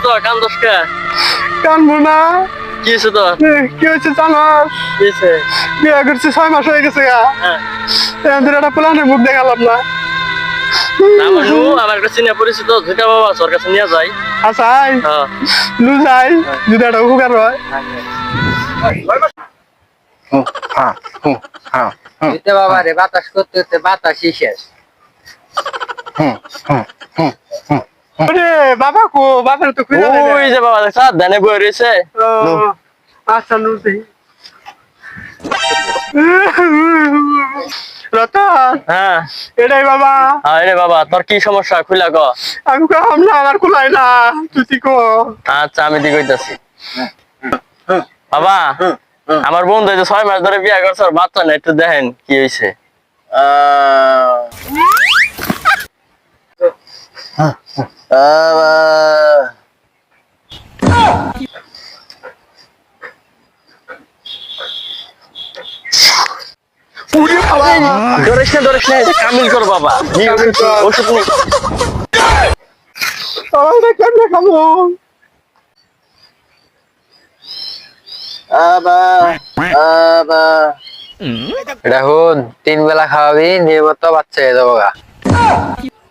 তো কান্দস কে? কানবো না। কি হয়েছে তো? কি হয়েছে জানাস? কি হয়েছে? বিয়ে করছি 6 মাস হয়ে গেছে গা। হ্যাঁ। এদের একটা প্ল্যানের মুখ দেখালাম না। আমার নু আমার কাছে চিনা পরিচিত দুইটা বাবা আছে, ওর কাছে নিয়ে যাই। আচ্ছা হ্যাঁ। লু যাই যদি একটা উপকার হয়। দিতে বাবা রে বাতাস করতে করতে বাতাসই শেষ। আরে বাবা কো বাবার তো খুঁজে দেয় ওই যে বাবা দেখছ ধানে বই রয়েছে। আচ্ছা লু দেই। রতন হ্যাঁ এটাই বাবা। আরে বাবা তোর কি সমস্যা খুলা ক। আমি কম না আমার কুলাই না তুই কো। আচ্ছা আমি ঠিক হইতাছি। বাবা আমার বন্ধু এই যে 6 মাস ধরে বিয়ে করছে, ওর বাচ্চা না, একটু দেখেন কি হয়েছে। ধরিস না এটা কামিল কর বাবা। ওষুধ নেই। এটা কেমনে খাবো? এটা 3 বেলা খাওয়াবি নিয়মিত বাচ্চা হয়ে যাবো গা।